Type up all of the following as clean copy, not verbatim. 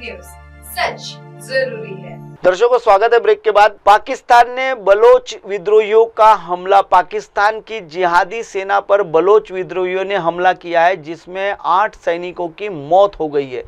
News, सच जरूरी है। दर्शकों स्वागत है ब्रेक के बाद। पाकिस्तान ने बलोच विद्रोहियों का हमला, पाकिस्तान की जिहादी सेना पर बलोच विद्रोहियों ने हमला किया है जिसमें 8 सैनिकों की मौत हो गई है।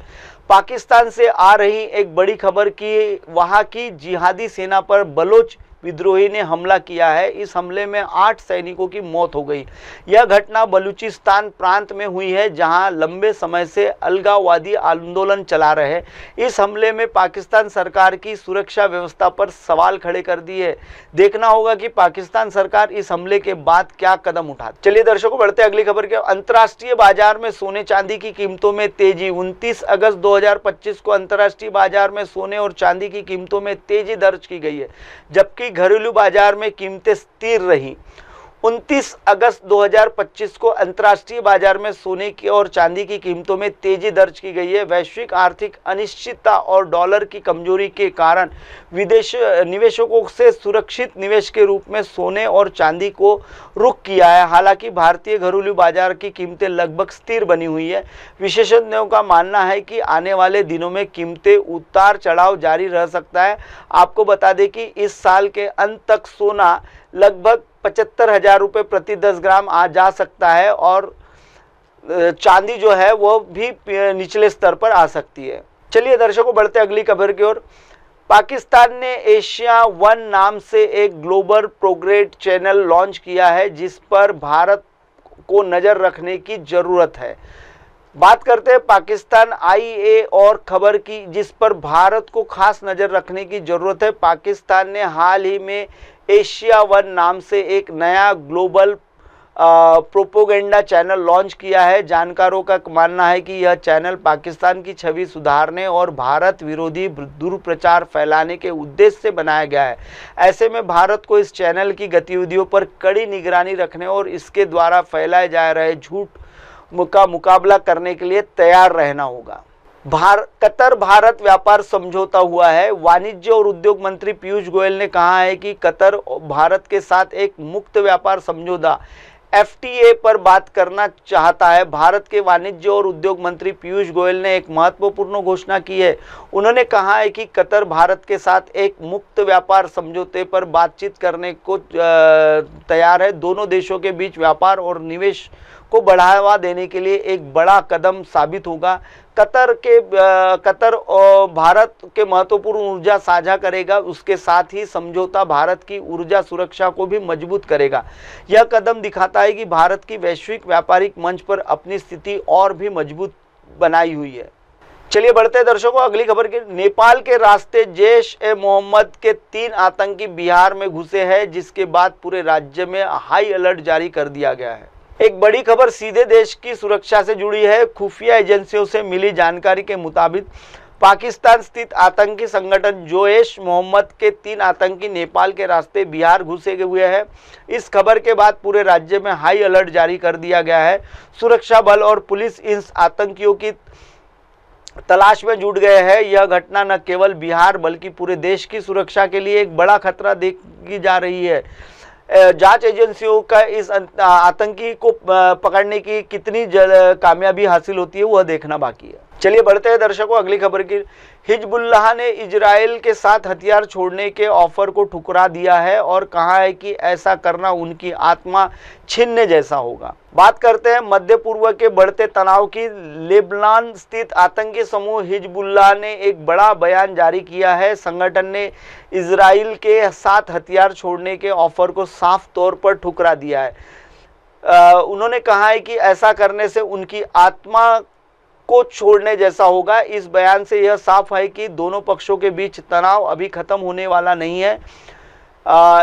पाकिस्तान से आ रही एक बड़ी खबर कि वहां की जिहादी सेना पर बलोच विद्रोही ने हमला किया है। इस हमले में 8 सैनिकों की मौत हो गई। यह घटना बलूचिस्तान प्रांत में हुई है जहां लंबे समय से अलगाववादी आंदोलन चला रहे। इस हमले में पाकिस्तान सरकार की सुरक्षा व्यवस्था पर सवाल खड़े कर दिए। देखना होगा कि पाकिस्तान सरकार इस हमले के बाद क्या कदम उठाती। चलिए दर्शकों बढ़ते अगली खबर के। अंतर्राष्ट्रीय बाजार में सोने चांदी की कीमतों में तेजी। 29 अगस्त 2025 को अंतर्राष्ट्रीय बाजार में सोने और चांदी की कीमतों में तेजी दर्ज की गई है, जबकि घरेलू बाजार में कीमतें स्थिर रही। 29 अगस्त 2025 को अंतर्राष्ट्रीय बाजार में सोने की और चांदी की कीमतों में तेजी दर्ज की गई है। वैश्विक आर्थिक अनिश्चितता और डॉलर की कमजोरी के कारण विदेश निवेशकों से सुरक्षित निवेश के रूप में सोने और चांदी को रुख किया है। हालांकि भारतीय घरेलू बाजार की कीमतें लगभग स्थिर बनी हुई है। विशेषज्ञों का मानना है कि आने वाले दिनों में कीमतें उतार चढ़ाव जारी रह सकता है। आपको बता दें कि इस साल के अंत तक सोना लगभग 75,000 रुपये प्रति 10 ग्राम आ जा सकता है और चांदी जो है वो भी निचले स्तर पर आ सकती है। चलिए दर्शकों बढ़ते अगली खबर की ओर। पाकिस्तान ने एशिया वन नाम से एक ग्लोबल प्रोग्रेड चैनल लॉन्च किया है जिस पर भारत को नज़र रखने की ज़रूरत है। बात करते हैं पाकिस्तान आईए और खबर की जिस पर भारत को खास नज़र रखने की ज़रूरत है। पाकिस्तान ने हाल ही में एशिया वन नाम से एक नया ग्लोबल प्रोपोगेंडा चैनल लॉन्च किया है। जानकारों का मानना है कि यह चैनल पाकिस्तान की छवि सुधारने और भारत विरोधी दुष्प्रचार फैलाने के उद्देश्य से बनाया गया है। ऐसे में भारत को इस चैनल की गतिविधियों पर कड़ी निगरानी रखने और इसके द्वारा फैलाए जा रहे झूठ का मुकाबला करने के लिए तैयार रहना होगा। कतर भारत व्यापार समझौता हुआ है। वाणिज्य और उद्योग मंत्री पीयूष गोयल ने कहा है कि कतर भारत के साथ एक मुक्त व्यापार समझौता एफटीए पर बात करना चाहता है। भारत के वाणिज्य और उद्योग मंत्री पीयूष गोयल ने एक महत्वपूर्ण घोषणा की है। उन्होंने कहा है कि कतर भारत के साथ एक मुक्त व्यापार समझौते पर बातचीत करने को तैयार है। दोनों देशों के बीच व्यापार और निवेश को बढ़ावा देने के लिए एक बड़ा कदम साबित होगा। कतर और भारत के महत्वपूर्ण ऊर्जा साझा करेगा। उसके साथ ही समझौता भारत की ऊर्जा सुरक्षा को भी मजबूत करेगा। यह कदम दिखाता है कि भारत की वैश्विक व्यापारिक मंच पर अपनी स्थिति और भी मजबूत बनाई हुई है। चलिए बढ़ते हैं दर्शकों अगली खबर की। नेपाल के रास्ते जैश-ए-मोहम्मद के 3 आतंकी बिहार में घुसे हैं जिसके बाद पूरे राज्य में हाई अलर्ट जारी कर दिया गया है। एक बड़ी खबर सीधे देश की सुरक्षा से जुड़ी है। खुफिया एजेंसियों से मिली जानकारी के मुताबिक पाकिस्तान स्थित आतंकी संगठन जैश-ए-मोहम्मद के 3 आतंकी नेपाल के रास्ते बिहार घुसे हुए हैं। इस खबर के बाद पूरे राज्य में हाई अलर्ट जारी कर दिया गया है। सुरक्षा बल और पुलिस इन आतंकियों की तलाश में जुट गए हैं। यह घटना न केवल बिहार बल्कि पूरे देश की सुरक्षा के लिए एक बड़ा खतरा देखी जा रही है। जांच एजेंसियों का इस आतंकी को पकड़ने की कितनी कामयाबी हासिल होती है वह देखना बाकी है। चलिए बढ़ते हैं दर्शकों अगली खबर की। हिजबुल्लाह ने इजराइल के साथ हथियार छोड़ने के ऑफर को ठुकरा दिया है और कहा है कि ऐसा करना उनकी आत्मा छीनने जैसा होगा। बात करते हैं मध्य पूर्व के बढ़ते तनाव की। लेबनान स्थित आतंकी समूह हिजबुल्लाह ने एक बड़ा बयान जारी किया है। संगठन ने इजराइल के साथ हथियार छोड़ने के ऑफर को साफ तौर पर ठुकरा दिया है। उन्होंने कहा है कि ऐसा करने से उनकी आत्मा को छोड़ने जैसा होगा। इस बयान से यह साफ है कि दोनों पक्षों के बीच तनाव अभी खत्म होने वाला नहीं है।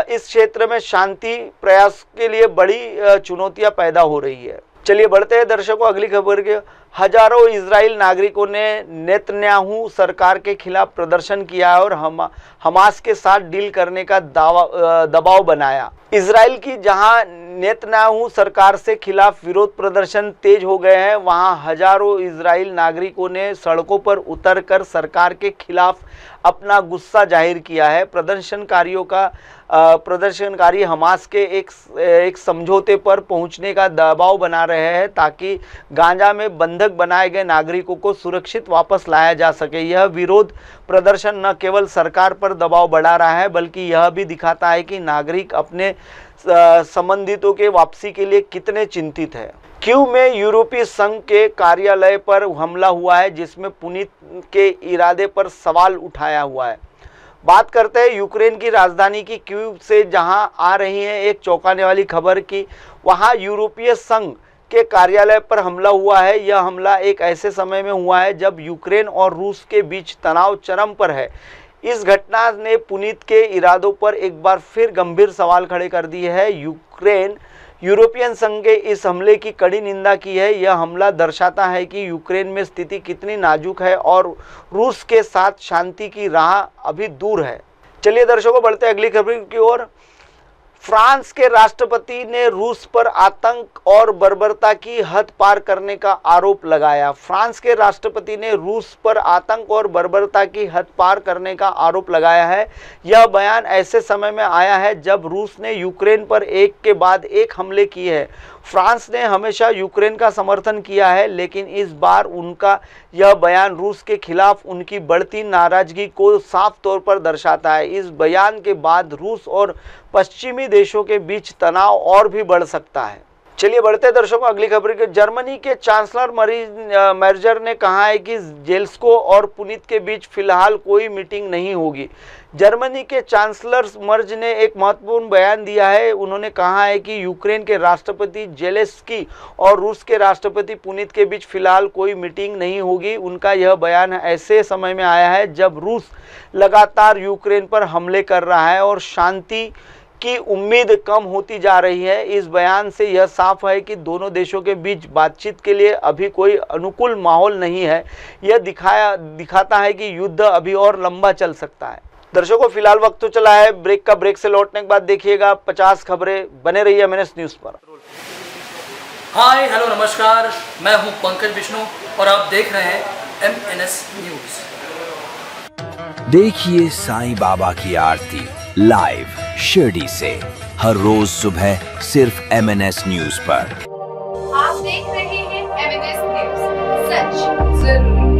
इस क्षेत्र में शांति प्रयास के लिए बड़ी चुनौतियां पैदा हो रही है। चलिए बढ़ते हैं दर्शकों अगली खबर के। हजारों इजराइल नागरिकों ने नेतन्याहू सरकार के खिलाफ प्रदर्शन किया और हमास के साथ डील करने का दबाव बनाया। इजराइल की जहां नेतन्याहू सरकार से खिलाफ विरोध प्रदर्शन तेज हो गए हैं, वहां हजारों इजराइल नागरिकों ने सड़कों पर उतरकर सरकार के खिलाफ अपना गुस्सा जाहिर किया है। प्रदर्शनकारी हमास के एक समझौते पर पहुंचने का दबाव बना रहे हैं ताकि गाजा में बंधक बनाए गए नागरिकों को सुरक्षित वापस लाया जा सके। यह विरोध प्रदर्शन न केवल सरकार पर दबाव बढ़ा रहा है बल्कि यह भी दिखाता है कि नागरिक अपने संबंधितों के वापसी के लिए कितने चिंतित है। कीव में यूरोपीय संघ के कार्यालय पर हमला हुआ है जिसमें पुतिन के इरादे पर सवाल उठाया हुआ है। बात करते हैं यूक्रेन की राजधानी की कीव से, जहां आ रही है एक चौंकाने वाली खबर कि वहां यूरोपीय संघ के कार्यालय पर हमला हुआ है। यह हमला एक ऐसे समय में हुआ है जब यूक्रेन और रूस के बीच तनाव चरम पर है। इस घटना ने पुतिन के इरादों पर एक बार फिर गंभीर सवाल खड़े कर दिए हैं। यूरोपियन संघ के इस हमले की कड़ी निंदा की है। यह हमला दर्शाता है कि यूक्रेन में स्थिति कितनी नाजुक है और रूस के साथ शांति की राह अभी दूर है। चलिए दर्शकों, बढ़ते अगली खबर की ओर। फ्रांस के राष्ट्रपति ने रूस पर आतंक और बर्बरता की हद पार करने का आरोप लगाया। फ्रांस के राष्ट्रपति ने रूस पर आतंक और बर्बरता की हद पार करने का आरोप लगाया है। यह बयान ऐसे समय में आया है जब रूस ने यूक्रेन पर एक के बाद एक हमले किए हैं। फ्रांस ने हमेशा यूक्रेन का समर्थन किया है, लेकिन इस बार उनका यह बयान रूस के खिलाफ उनकी बढ़ती नाराजगी को साफ तौर पर दर्शाता है। इस बयान के बाद रूस और पश्चिमी देशों के बीच तनाव और भी बढ़ सकता है। चलिए बढ़ते दर्शकों अगली खबर के। जर्मनी के चांसलर मर्जर ने कहा है कि जेलेंस्की और पुतिन के बीच फिलहाल कोई मीटिंग नहीं होगी। जर्मनी के चांसलर मर्ज ने एक महत्वपूर्ण बयान दिया है। उन्होंने कहा है कि यूक्रेन के राष्ट्रपति जेलेंस्की और रूस के राष्ट्रपति पुतिन के बीच फिलहाल कोई मीटिंग नहीं होगी। उनका यह बयान ऐसे समय में आया है जब रूस लगातार यूक्रेन पर हमले कर रहा है और शांति की उम्मीद कम होती जा रही है। इस बयान से यह साफ है कि दोनों देशों के बीच बातचीत के लिए अभी कोई अनुकूल माहौल नहीं है। यह दिखाता है कि युद्ध अभी और लंबा चल सकता है। दर्शकों फिलहाल वक्त तो चला है ब्रेक का। ब्रेक से लौटने के बाद देखिएगा 50 खबरें। बने रहिए MNS न्यूज पर। हाय हेलो नमस्कार, मैं हूं पंकज विष्णु और आप देख रहे हैं MNS न्यूज। देखिए साईं बाबा की आरती लाइव शिरडी से हर रोज सुबह सिर्फ MNS न्यूज पर। आप देख रहे हैं MNS न्यूज, सच जरूरी।